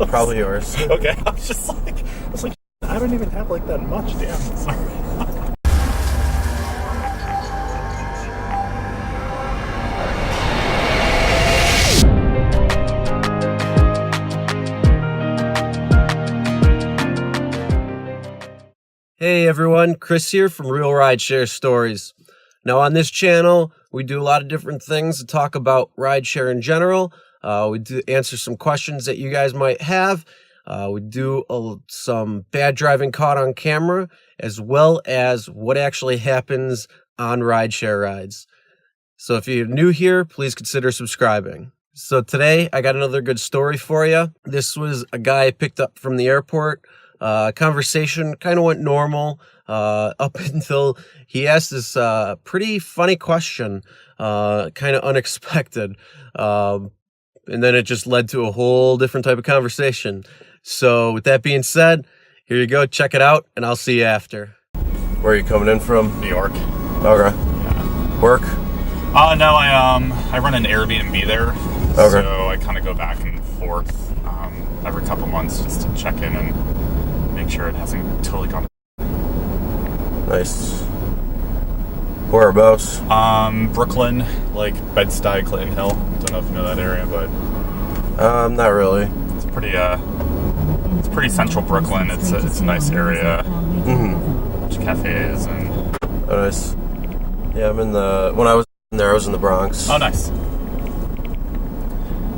Probably yours. Okay, I was like, I don't even have like that much. Damn, sorry. Hey everyone, Chris here from Realridesharestories. Now on this channel, we do a lot of different things to talk about rideshare in general. We do answer some questions that you guys might have. We do some bad driving caught on camera, as well as what actually happens on rideshare rides. So if you're new here, please consider subscribing. So today, I got another good story for you. This was a guy I picked up from the airport. Conversation kind of went normal up until he asked this pretty funny question, kind of unexpected. And then it just led to a whole different type of conversation. So with that being said, here you go. Check it out, and I'll see you after. Where are you coming in from? New York. Okay. Yeah. Work? No, I run an Airbnb there. Okay. So I kind of go back and forth every couple months just to check in and make sure it hasn't totally gone. Nice. Whereabouts? Brooklyn, like Bed-Stuy, Clinton Hill. Don't know if you know that area, but Not really. it's pretty central Brooklyn. It's a nice area. Mm-hmm. Bunch of cafes and. Oh, nice. Yeah, when I was there, I was in the Bronx. Oh, nice.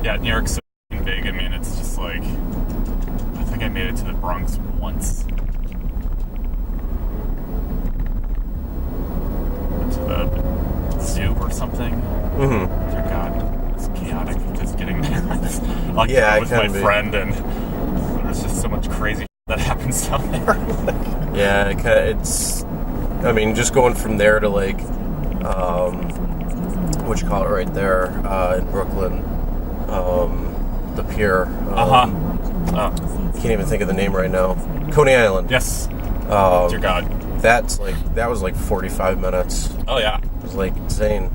Yeah, New York's so big. I mean, it's just like, I think I made it to the Bronx once. Went to the zoo or something. Mm-hmm. Dear God, it's chaotic just getting there. Like, Yeah, with my friend, and there's just so much crazy that happens down there. Yeah, I mean, just going from there to like, what you call it right there in Brooklyn, the pier. Can't even think of the name right now. Coney Island. Yes. Dear God. That was like 45 minutes. Oh, yeah. It was like insane.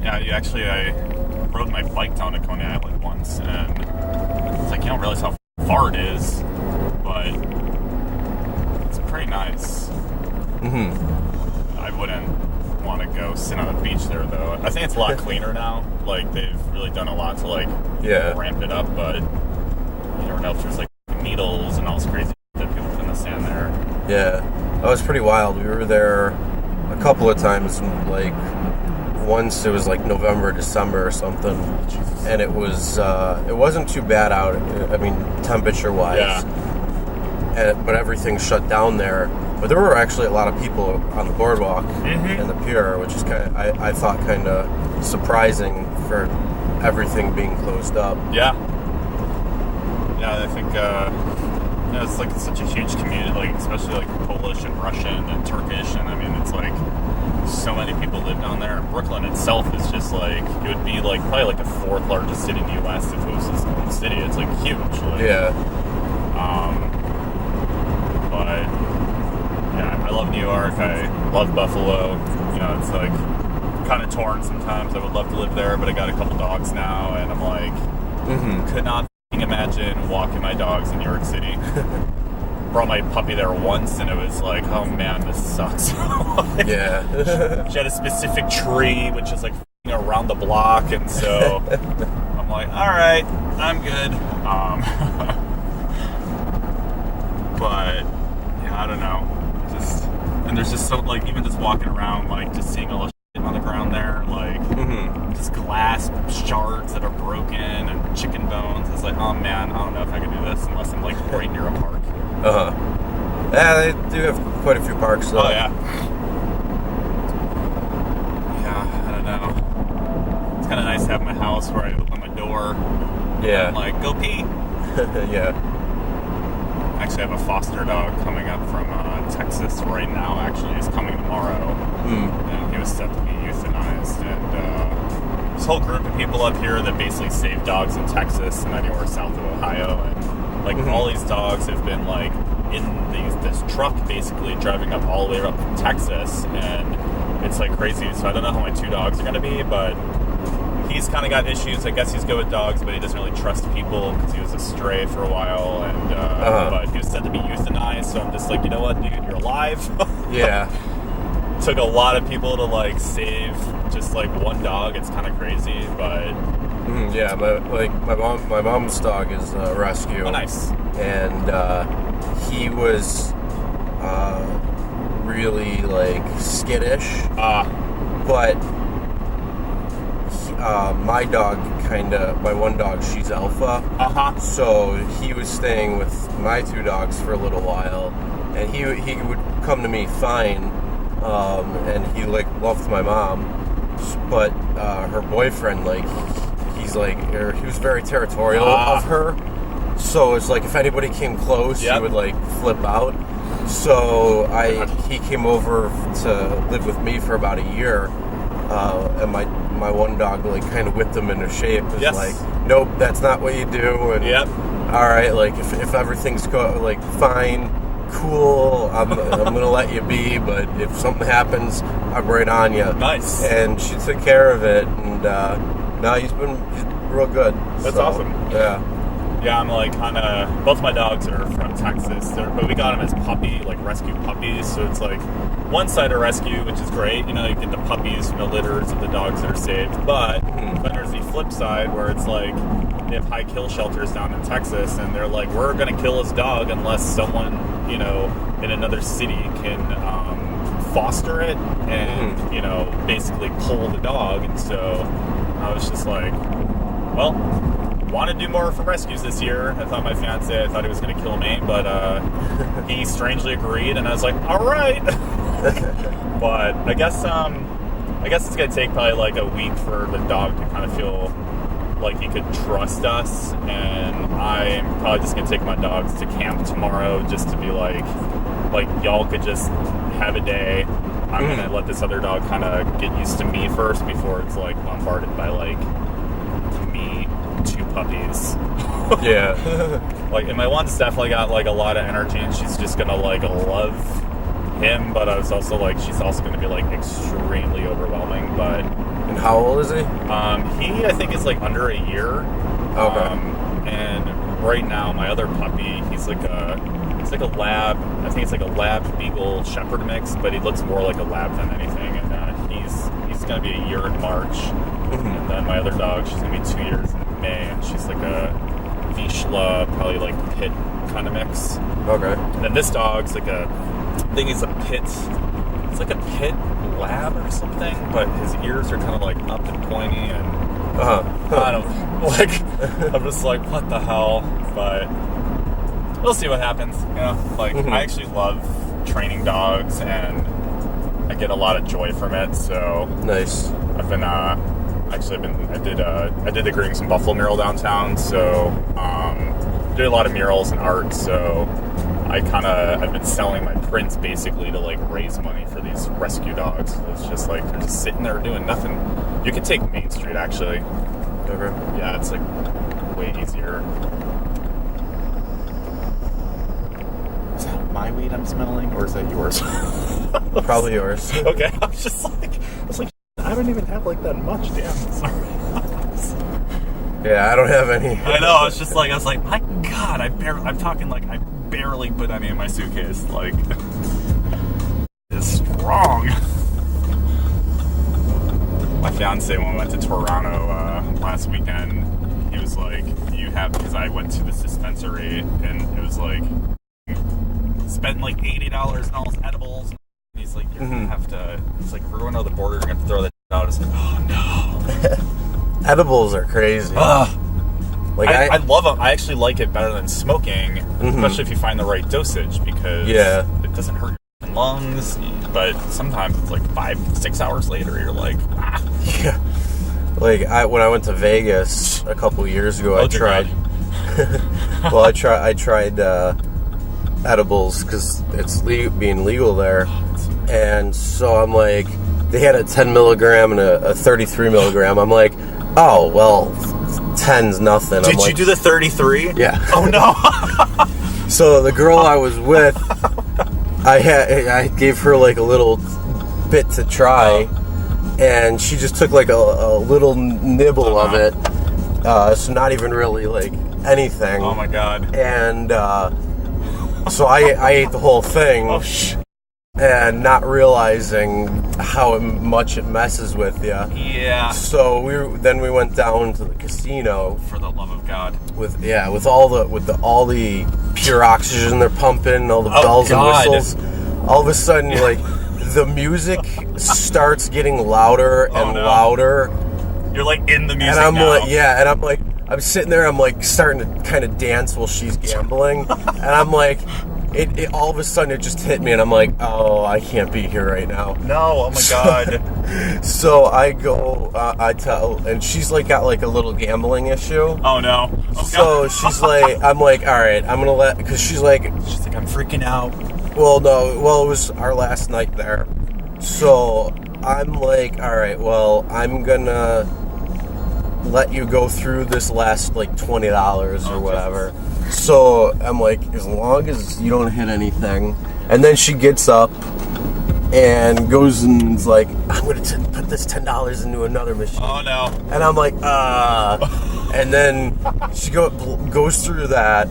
Yeah, I rode my bike down to Coney Island once, and it's like, you don't realize how far it is, but it's pretty nice. Mm-hmm. I wouldn't want to go sit on the beach there, though. I think it's a lot cleaner now. Like, they've really done a lot to, like, ramp it up, but you never know if there's, like, needles and all this crazy that people put in the sand there. Yeah, that was pretty wild. We were there a couple of times, like, once it was like November, December or something, and it wasn't too bad out. I mean, temperature wise, but everything shut down there. But there were actually a lot of people on the boardwalk and the pier, which is I thought kind of surprising for everything being closed up. Yeah, I think it's like such a huge community, like especially like Polish and Russian and Turkish, and I mean it's like. So many people live down there. And Brooklyn itself is just like, it would be like probably like the fourth largest city in the U.S. if it was its own city. It's like huge. Like, yeah. But yeah, I love New York. I love Buffalo. You know, it's like kind of torn sometimes. I would love to live there, but I got a couple dogs now, and I'm like, could not imagine walking my dogs in New York City. Brought my puppy there once, and it was like, oh man, this sucks. Yeah. She had a specific tree, which is like around the block, and so I'm like, all right, I'm good. But yeah, I don't know. And there's just so like even just walking around, like just seeing all the shit on the ground there, like just glass shards that are broken and chicken bones. It's like, oh man, I don't know if I can do this unless I'm like right near a park. Yeah, they do have quite a few parks, though. Oh, yeah. Yeah, I don't know. It's kind of nice to have my house where I open my door. Yeah. I'm like, go pee. Yeah. Actually, I have a foster dog coming up from Texas right now. Actually, he's coming tomorrow. And he was set to be euthanized. And this whole group of people up here that basically save dogs in Texas and anywhere south of Ohio. And like all these dogs have been like in this truck basically driving up all the way up from Texas, and it's like crazy. So I don't know how my two dogs are going to be, but he's kind of got issues. I guess he's good with dogs, but he doesn't really trust people because he was a stray for a while, and but he was said to be euthanized. So I'm just like, you know what, dude, you're alive. Yeah. Took a lot of people to like save just like one dog. It's kind of crazy, but yeah, my mom's dog is a rescue. oh, nice. And he was really like skittish. But my one dog, she's alpha. So he was staying with my two dogs for a little while, and he would come to me fine, and he like loved my mom, but her boyfriend, like he was very territorial of her. So it's like if anybody came close, he would like flip out. So he came over to live with me for about a year, and my one dog like kind of whipped him into shape. It was like, nope, that's not what you do. And all right, like if everything's fine, cool, I'm gonna let you be. But if something happens, I'm right on you. Nice. And she took care of it, and now he's real good. That's awesome. Yeah. Yeah, I'm like kind of. Both my dogs are from Texas, but we got them as rescue puppies. So it's like one side of rescue, which is great. You know, you get the puppies from the litters of the dogs that are saved. But then there's the flip side where it's like they have high kill shelters down in Texas, and they're like, we're gonna kill this dog unless someone, you know, in another city can foster it and you know, basically pull the dog. And so I was just like, well, want to do more for rescues this year. I thought my fiance, I thought he was going to kill me, but he strangely agreed, and I was like, all right. But I guess it's going to take probably like a week for the dog to kind of feel like he could trust us, and I'm probably just going to take my dogs to camp tomorrow just to be like y'all could just have a day. I'm going to let this other dog kind of get used to me first before it's like bombarded by like me, two puppies. Yeah. Like, and my one's definitely got like a lot of energy, and she's just gonna like love him, but I was also like, she's also gonna be like extremely overwhelming. But and how old is he? He I think is like under a year. Okay. And right now my other puppy, he's like a lab. I think it's like a lab beagle shepherd mix, but he looks more like a lab than anything. And he's gonna be a year in March. And then my other dog, she's gonna be 2 years in May, and she's like a Vizsla, probably like pit kind of mix. Okay. And then this dog's like I think he's a pit. It's like a pit lab or something, but his ears are kind of like up and pointy, and I don't like. I'm just like, what the hell? But we'll see what happens. You know, like I actually love training dogs, and I get a lot of joy from it. So nice. I've been I did the Greetings and Buffalo mural downtown, so did a lot of murals and art. So I've been selling my prints basically to like raise money for these rescue dogs. It's just like they're just sitting there doing nothing. You could take Main Street actually. Okay. Yeah, it's like way easier. Is that my weed I'm smelling, or is that yours? Probably yours. Okay, I was like, I don't even have like that much. Damn, sorry. Yeah, I don't have any. I know. I was like, my God, I'm talking like I barely put any in my suitcase. Like, it's strong. My fiance, when we went to Toronto last weekend, he was like, because I went to this dispensary, and it was like, spent like $80 on all his edibles. He's like, you're gonna have to. It's like, we're going over the border. You're gonna have to throw that out. It's like, oh no. Edibles are crazy. Like I love them. I actually like it better than smoking, especially if you find the right dosage, because it doesn't hurt your lungs. But sometimes it's like 5-6 hours later, you're like, ah. Yeah. Like when I went to Vegas a couple years ago, I tried. Well, I tried edibles because it's being legal there, and so I'm like, they had a 10 milligram and a 33 milligram. I'm like, oh well, 10's nothing. Did you do the 33? Yeah. Oh no. So the girl I was with, I gave her like a little bit to try, and she just took like a little nibble of it, so not even really like anything. Oh my god. And so I ate the whole thing. Oh and not realizing how much it messes with you. Yeah. So we went down to the casino. For the love of God. With all the pure oxygen they're pumping, all the bells and whistles. All of a sudden, like the music starts getting louder and louder. You're like in the music and I'm now. like, yeah, and I'm like, I'm sitting there, I'm like starting to kind of dance while she's gambling, and I'm like. It all of a sudden it just hit me, and I'm like, oh, I can't be here right now. No, oh my god. So I go, I tell, and she's like got like a little gambling issue. Oh no. Oh, so she's like, I'm like, all right, I'm gonna because she's like, I'm freaking out. Well, no, it was our last night there. So I'm like, all right, well, I'm gonna let you go through this last like $20 or whatever. Jesus. So I'm like, as long as you don't hit anything. And then she gets up and goes and is like, I'm going to put this $10 into another machine. Oh, no. And I'm like, And then she goes through that.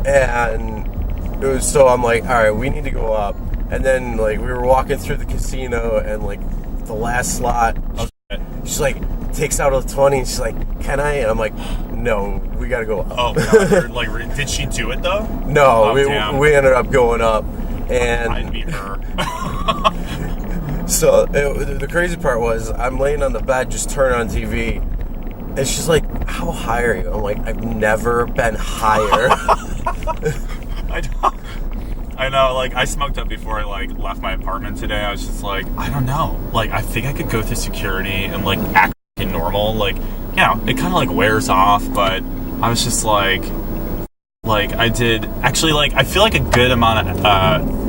And so I'm like, all right, we need to go up. And then like we were walking through the casino and like the last slot, she's like, takes out a 20 and she's like, can I? And I'm like, no, we gotta go up. Oh god. Like, did she do it though? No, we ended up going up, and I'd beat her. So the crazy part was I'm laying on the bed just turning on TV, and she's like, how high are you? I'm like, I've never been higher. I know, like, I smoked up before I, like, left my apartment today. I was just like, I don't know. Like, I think I could go through security and, like, act normal. Like, you know, it kind of, like, wears off, but I was just like, I did, actually, like, I feel like a good amount of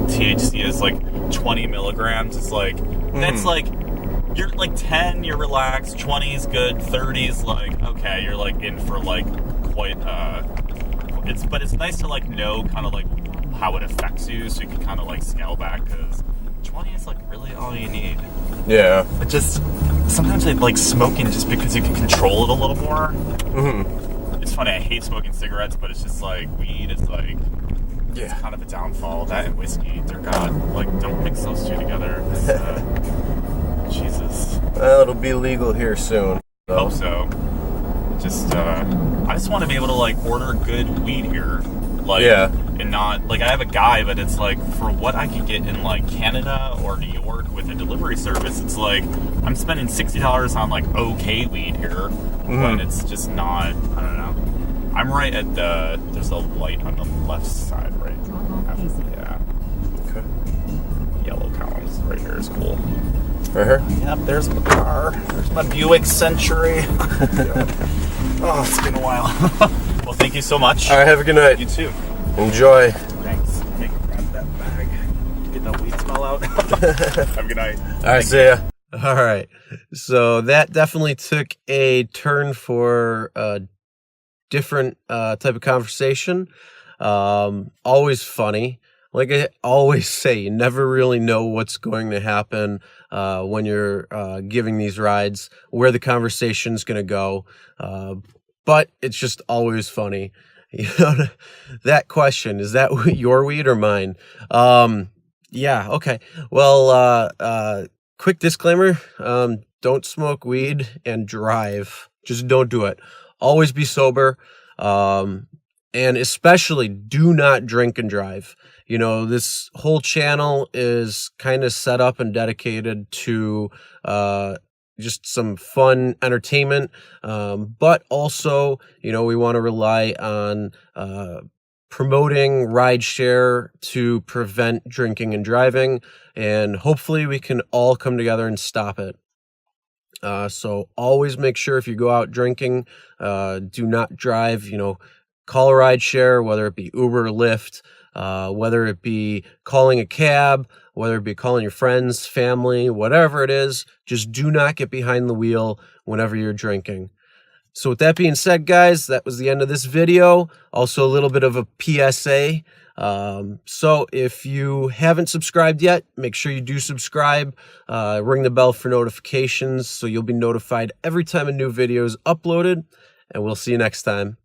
THC is, like, 20 milligrams. It's, like, that's, like, you're, like, 10, you're relaxed, 20 is good, 30 is, like, okay, you're, like, in for, like, quite, but it's nice to, like, know kind of, like, how it affects you, so you can kind of like scale back, because 20 is like really all you need. Yeah. But just sometimes I like smoking just because you can control it a little more. Mm-hmm. It's funny, I hate smoking cigarettes, but it's just like weed is like, it's kind of a downfall. That and whiskey, dear God, like don't mix those two together. Jesus. Well, it'll be legal here soon. So. Hope so. I just want to be able to like order good weed here. Like, and not, like, I have a guy, but it's like, for what I could get in, like, Canada or New York with a delivery service, it's like, I'm spending $60 on, like, okay weed here, but it's just not, I don't know. I'm right at there's a light on the left side, right? Yeah. Okay. Yellow columns right here is cool. Right here? Yep, there's my car. There's my Buick Century. Oh, it's been a while. Well, thank you so much. All right, have a good night. You too. Enjoy. Thanks. Hey, grab that bag. Get that weed smell out. Have a good night. All right, see ya. All right. So that definitely took a turn for a different type of conversation. Always funny. Like I always say, you never really know what's going to happen when you're giving these rides, where the conversation's going to go. But it's just always funny. You know, that question, is that your weed or mine? Yeah, okay. Well, quick disclaimer, don't smoke weed and drive. Just don't do it. Always be sober. And especially do not drink and drive. You know, this whole channel is kind of set up and dedicated to just some fun entertainment, but also, you know, we want to rely on promoting rideshare to prevent drinking and driving, and hopefully we can all come together and stop it. So always make sure if you go out drinking, do not drive. You know, call a rideshare, whether it be Uber or Lyft, whether it be calling a cab, whether it be calling your friends, family, whatever it is, just do not get behind the wheel whenever you're drinking. So with that being said, guys, that was the end of this video. Also a little bit of a PSA. So if you haven't subscribed yet, make sure you do subscribe. Ring the bell for notifications so you'll be notified every time a new video is uploaded. And we'll see you next time.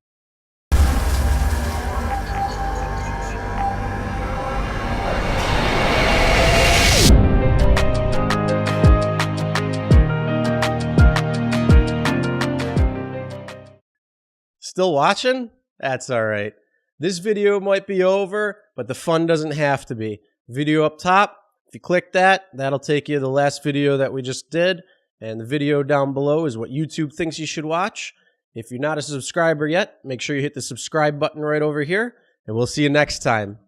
Still watching? That's all right. This video might be over, but the fun doesn't have to be. Video up top, if you click that, that'll take you to the last video that we just did. And the video down below is what YouTube thinks you should watch. If you're not a subscriber yet, make sure you hit the subscribe button right over here. And we'll see you next time.